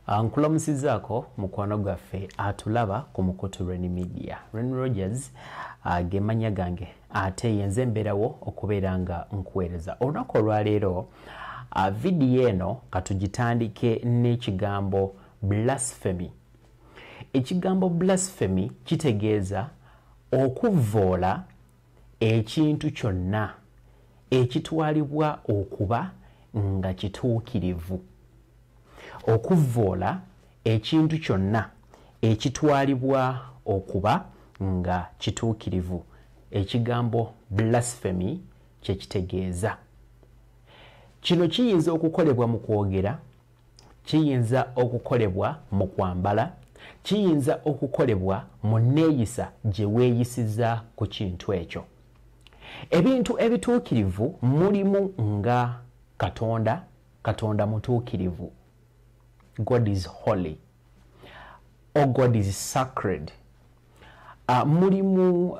Nkulamusizaako mukwano gwaffe atulaba ku mukutu Ren Media. Ren Rogers ge mannya gange ate yenze mbeerawo okubeera nga nkuweereza. Olunaku olwaleero vidiyo eno katugitandike n'ekigambo blasphemy. Ekigambo blasphemy kitegeeza okuvvoola ekintu kyonna ekitwalibwa okuba nga kituukirivu. Okuvvoola ekintu kyonna ekitwalibwa okuba nga kituukirivu. Ekigambo blasphemy kye kitegeeza. Kino kiyinza okukolebwa mu kwogera, kiyinza okukolebwa mu kwambala, kiyinza okukolebwa mu nneeyisa gye weeyisiza ku kintu ekyo. Ebintu ebituukirivu mulimu nga Katonda mutuukirivu. God is holy. Or God is sacred. Mulimu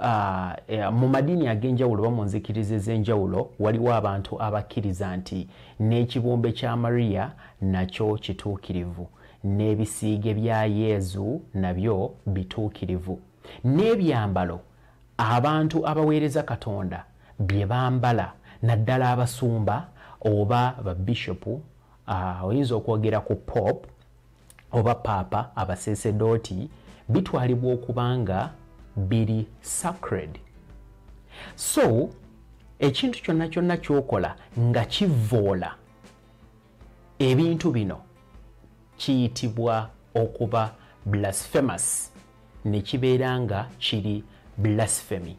mu madini ag'enjawulo oba mu nzikiriza ez'enjawulo waliwo abantu abakkiriza nti n'ekibumbe kya Maria nakyo kituukirivu, n'ebisiige bya Yezu nabyo bituukirivu, n'ebyambalo abantu abaweereza Katonda bye bambala naddala abasumba oba babishopu, oyinza okwogera ku Pope oba Papa, abasasedooti, bitwalibwa okuba nga biri sacred. So ekintu kyonna kyonna ky'okola nga kivvoola ebintu bino kiyitibwa okuba blasphemous, ne kibeera nga kiri blasphemy.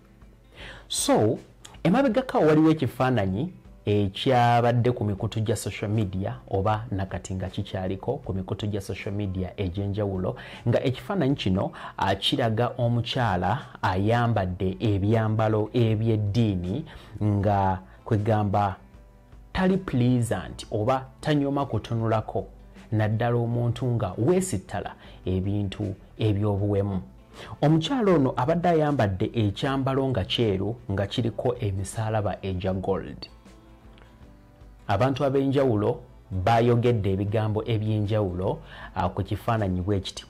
So emabegako waliwo ekifaananyi ekyabadde ku mikutu gya social media oba nakati nga kikyaliko ku mikutu gya social media egy'enjawulo, nga ekifaananyi kino kiraga omukyala ayambadde ebyambalo eby'eddiini nga kwegamba tali pleasant oba tanyoma kutunulako, naddala omuntu nga weesittala ebintu eby'obuwemu. Omukyala ono abadde ayambadde ekyambalo nga kyeru nga kiriko emisaalaba egya gold. Abantu ab'enjawulo bayogedde ebigambo eby'enjawulo ku kifaananyi bwe kiti.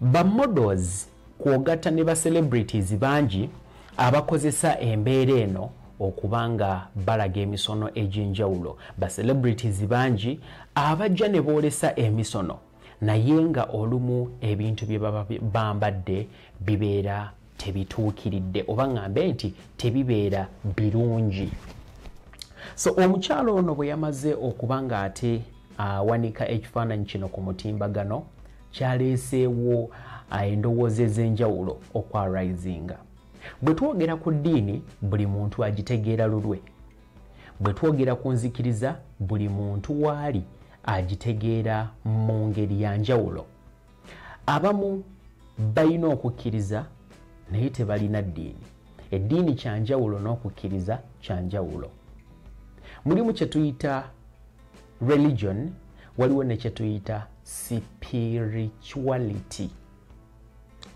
Ba models kwogatta ne ba celebrities bangi abakozesa embeera eno okuba nga balaga emisono egy'enjawulo. Ba celebrities bangi abajja ne boolesa emisono naye nga olumu ebintu bye baba bambadde bibeera tebituukiridde oba ngambe nti tebibeera birungi. So omukyalo ono bwe yamaze okuba nga ate awanika ekifaananyi kino ku mutimbagano, kyaleeseewo endowooza ez'enjawulo okwarisinga. Bwe twogera ku ddiini buli muntu agitegeera lulwe. Bwe twogera ku nzikiriza buli muntu waali agitegeera mu ngeri ya njawulo. Abamu balina okukkiriza naye tebalina ddiini. Eddiini kya njawulo n'okukkiriza kya njawulo. Mulimu kye tuyita religion, waliwo ne kye tuyita spirituality.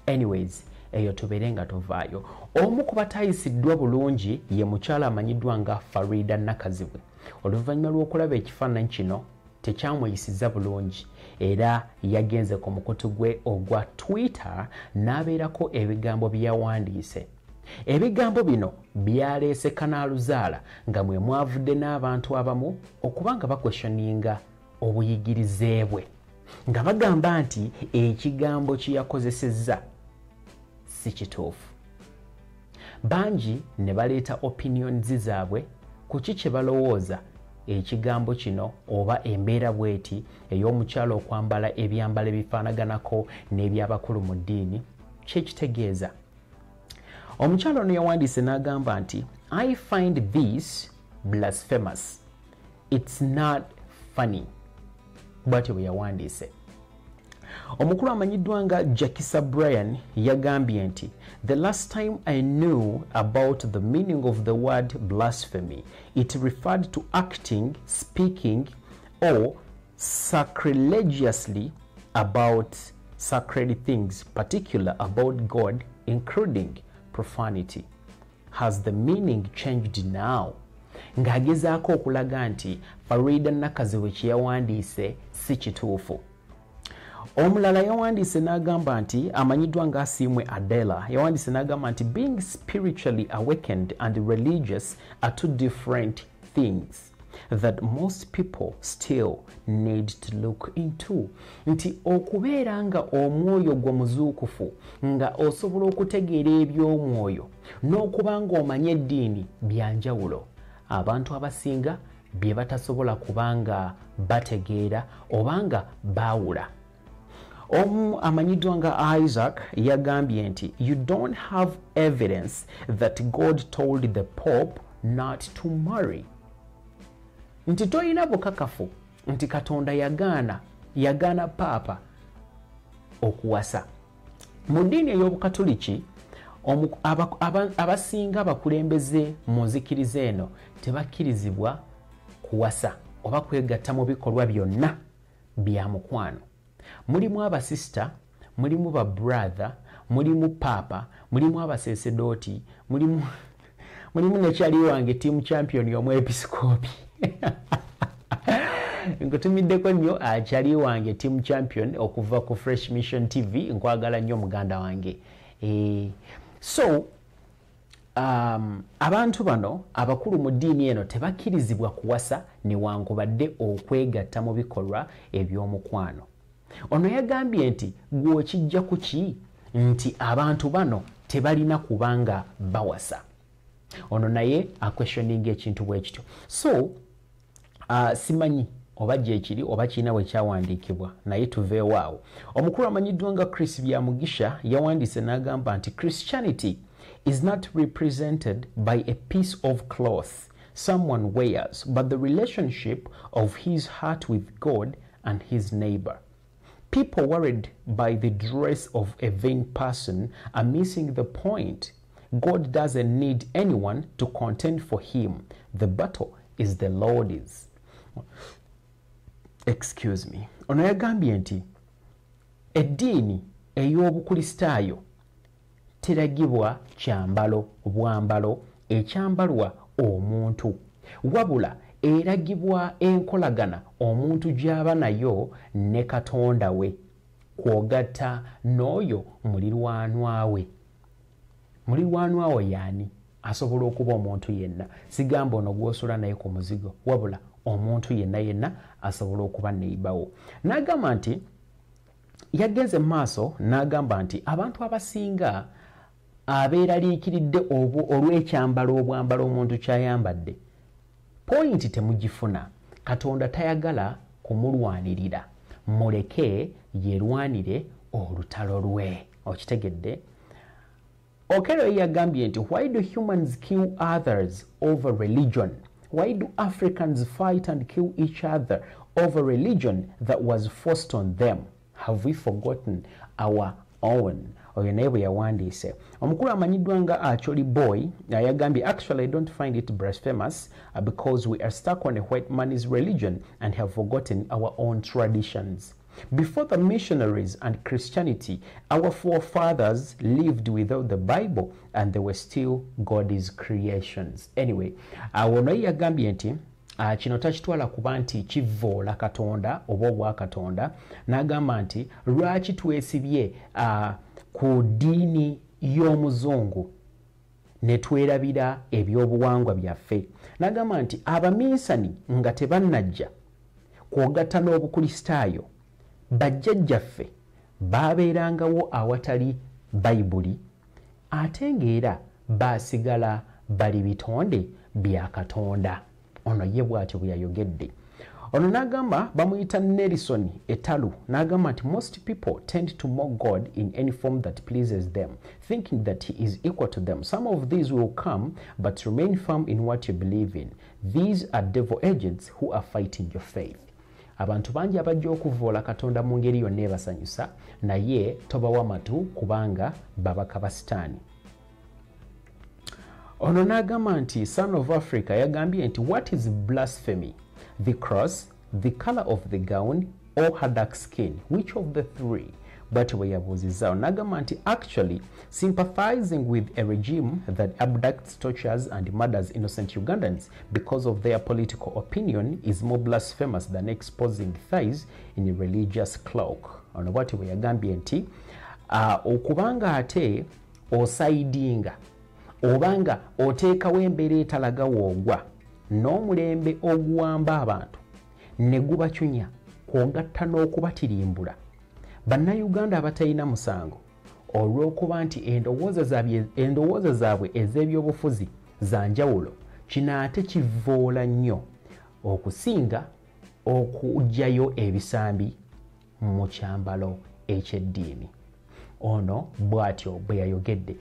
Anyways, eyo tubeere nga tovaayo. Omu ku batayisiddwa bulungi ye mukyala amanyiddwa nga Farida Nakazibwe. Oluvannyuma lw'okulaba ekifaananyi kino tekyamuyisiza bulungi era yagenze ku mukutu gwe ogwa Twitter n'abeerako ebigambo byawandiise. Ebigambo bino byaleese kanaaluzaala nga mwe mwavudde n'abantu abamu okuba nga bakwestioninga obuyigirize bwe, nga bagamba nti ekigambo kye yakozesezza si kituufu. Bangi ne baleeta opinions zaabwe ku ki kye balowooza ekigambo kino oba embeera bweti ey'omukyalo okwambala ebyambalo ebifaanaganako n'ebyabakulu mu ddiini kye kitegeeza. Omukyalo ono yawandiise n'agamba nti I find this blasphemous. It's not funny. Bw'atyo bwe yawandiise. Omukulu amanyiddwa nga Jakisa Brian yagambye nti the last time I knew about the meaning of the word blasphemy, it referred to acting, speaking, or sacrilegiously about sacred things, particular about God, including profanity. Has the meaning changed now? ng'agezaako okulaga nti Farida Nakaziwe kye yawandiise si kituufu. Omulala yawandiise n'agamba nti amanyiddwa nga Asiimwe Adela yawandiise n'agamba nti being spiritually awakened and religious are two different things that most people still need to look into. Nti okubeera nga omwoyo gwo muzuukufu nga osobola okutegeera eby'omwoyo n'okuba ng'omanya eddiini byanjawulo, abantu abasinga bye batasobola kubanga bategeera obanga baawula. Amanyiddwa nga Isaac yagambye nti you don't have evidence that God told the Pope not to marry. Nti toyina bukakafu nti Katonda yagaana Paapa okuwasa. Mu ddiini ey'Obukatoliki abasinga abakulembeze mu nzikiriza eno tebakkirizibwa kuwasa oba kwegatta mu bikolwa byonna bya mukwano. Mulimu abasista, mulimu ba brother, mulimu Paapa, mulimu abasesedooti, mulimu nekyali wange team champion omwepiskopi. Nkutumiddeko nnyo akyali wange team champion okuva ku Fresh Mission TV, nkwagala nnyo muganda wange. So abantu bano abakulu mu ddiini eno tebakkirizibwa kuwasa newankubadde okwegatta mu bikolwa eby'omukwano. Ono yagambye nti gw'okijja ku ki nti abantu bano tebalina kubanga bawasa. Ono naye akwestioninga ekintu bwe kityo. So simanyi oba gyekiri oba kirina bwe kyawandiikibwa naye tuveewaawo. Omukulu amanyiddwa nga Chris Byamugisha yawandiise n'agamba nti Christianity is not represented by a piece of cloth someone wears, but the relationship of his heart with God and his neighbor. People worried by the dress of a vain person are missing the point. God doesn't need anyone to contend for him. The battle is the Lord's. Excuse me. Ono yagambye nti eddiini ey'Obukristaayo teragibwa kyambalo bwambalo ekyambalwa omuntu, wabula eragibwa enkolagana omuntu gy'aba nayo ne Katonda we, kwogatta n'oyo mulirwanwa we. Mulirwanwa we yaani asobola okuba omuntu yenna, sigamba ono gw'osula naye ku muzigo, wabula omuntu yenna asobola okuba neibawo. N'agamba nti yagenze maaso n'agamba nti abantu abasinga abeeraliikiridde olw'ekyambalo obwambalo omuntu kyayambadde, pointi temugifuna. Katonda tayagala kumulwanirira, muleke yerwanire olutalo lwe. Okitegedde? Okero yagambye nti why do humans kill others over religion? Why do Africans fight and kill each other over religion that was forced on them? Have we forgotten our own? Oyo naye bwe yawandiise. Omukulu amanyiddwa nga Acholi Boy yagambye actually I don't find it blasphemous because we are stuck on a white man's religion and have forgotten our own traditions. Before the missionaries and Christianity, our forefathers lived without the Bible and they were still God's creations. Anyway, awo naye yagambye nti kino takitwala kuba nti kivvoola Katonda oba obwa Katonda, n'agamba nti lwaki twesibye ku ddiini y'omuzungu ne twerabira ebyobuwangwa byaffe. N'agamba nti abaminsani nga tebannajja kwogatta n'Obukristaayo, bajjajjaffe baabeerangawo awatali Bayibuli ate ng'era baasigala bali bitonde bya Katonda. Ono ye bw'atyo bwe yayogedde. Ono n'agamba bamuyita Nelson Etalu, n'agamba nti most people tend to mock God in any form that pleases them, thinking that he is equal to them. Some of these will come, but remain firm in what you believe in. These are devil agents who are fighting your faith. Abantu bangi abajja okuvvoola Katonda mu ngeri yonna ebasanyusa, naye tobawa matu kubanga babaka ba Sitaani. Ono n'agamba nti Son of Africa yagambye nti what is blasphemy? The cross, the color of the gown, or her dark skin? Which of the three? bw'atyo bwe yabuuzizaawo n'agamba nti actually sympathizing with a regime that abducts, tortures and murders innocent Ugandans because of their political opinion is more blasphemous than exposing thighs in a religious cloak. Ono bw'atyo bwe yagambye nti okubanga ate osaidinga obanga oteekawo embeera etalaga woogwa n'omulembe oguwamba abantu ne gubacunya kwogatta n'okubatirimbula bannayuganda abatalina musango olw'okuba nti endowooza zaabwe ez'ebyobufuzi za njawulo kino ate kivvoola nnyo okusinga okuggyayo ebisambi mu kyambalo eky'eddiini. Ono bw'atyo bwe yayogedde.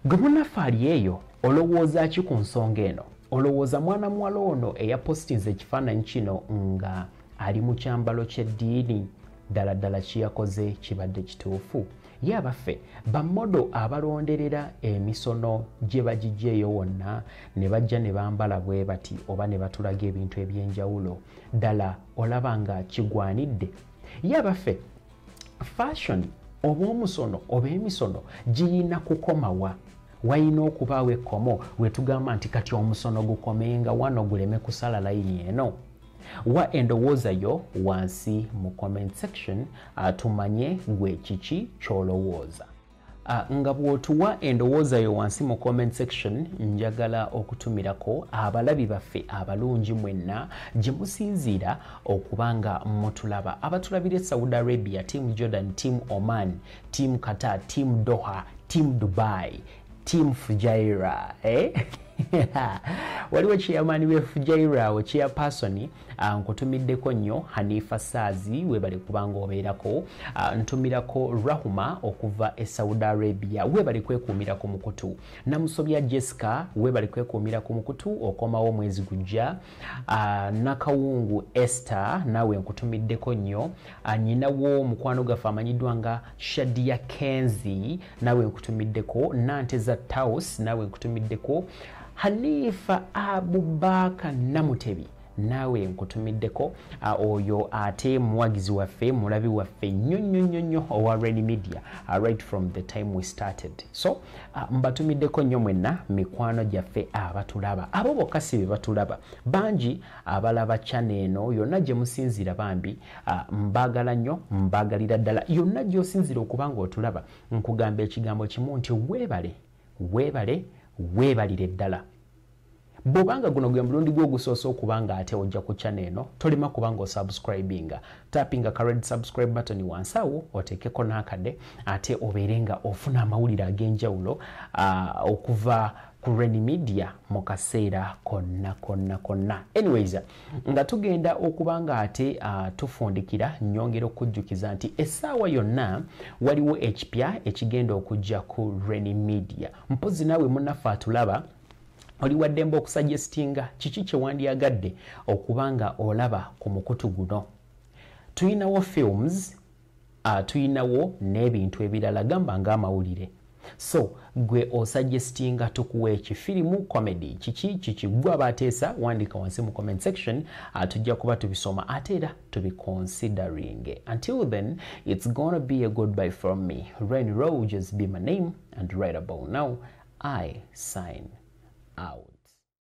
Gwe munnaffe ali eyo olowooza ki ku nsonga eno? Olowooza mwana muwala ono eyapostinze ekifaananyi kino nga ali mu kyambalo ky'eddiini ddala kiyakoze kibadde kituufu? Ye abaffe bammodo abalonderera emisono gye bagiggyeeyo wonna ne bajja ne bambala bwe bati oba ne batulaga ebintu eby'enjawulo ddala olaba nga kigwanidde? Ye abaffe fashion oba omusono oba emisono giyina kukomawa. Wayina okubaawo ekkomo lwe tugamba nti kati omusono gukomenga wano guleme kusala layini eno. Wa endowooza yo wansi mu comment section tumanye gwe kiki ky'olowooza. Nga bw'otuwa endowooza yo wansi mu comment section njagala okutumirako abalabi baffe abalungi mwenna gye musinziira okubanga mutulaba. Abatulabira Saudi Arabia, Team Jordan, Team Oman, Team Qatar, Team Doha, Team Dubai, Team Fujairah, waliwo chairman we Fujairah we chairperson nkutumiddeko nnyo Hanifa Sazi webale kubanga obeerako, ntumirako Rahuma okuva e Saudi Arabia webale kwekuumirako mukutu, Namusobya Jessica webale kwekuumirako mukutu okomawo mwezi gujja, Nakawungu Esther nawe nkutumiddeko nnyo, nyinawo mukwano gaffe amanyiddwa nga Shadia Kenzi nawe nkutumiddeko, Nanteza Taus nawe nkutumiddeko, Hanifa Abubaka Namutebi nawe nkutumiddeko, oyo ate muwagizi waffe mulabi waffe nnyo owa Ren Media right from the time we started. So mbatumiddeko nnyo mwenna mikwano gyaffe abatulaba, abo bokka si be batulaba, bangi abalaba channel eno yonna gye musinzira bambi mbagala nnyo, mbagalira ddala yonna gy'osinzira okubanga otulaba. Nkugamba ekigambo kimu nti weebalire ddala. Bobanga guno gwe mulundi gwo gusoose okubanga ate ojja ku channel eno tolema kubanga osubscribinga, tappinga ka red subscribe button wansi awo oteekeko n'akade ate obeerenga ofuna amawulire ag'enjawulo okuva ku Ren Media mu kaseera konna. Anyways, nga tugenda okubanga ate tufundikira nyongera okujjukiza nti essaawa yonna waliwo ekipya ekigenda okujja ku Ren Media. Mpozi naawe munnaffe atulaba oli waddemba okusuggestinga kiki kye wandyagadde okubanga olaba ku mukutu guno. Tuyinawo films, tuyinawo n'ebintu ebirala gamba ng'amawulire. So gwe osuggestinga tukuwa ekifirimu comedy kiki gwe abateesa wandika wansi mu comment section tujja kuba tubisoma ate era tubiconsidering. Until then, it's gonna be a goodbye from me. Ren Rogers be my name, and right about now I sign out.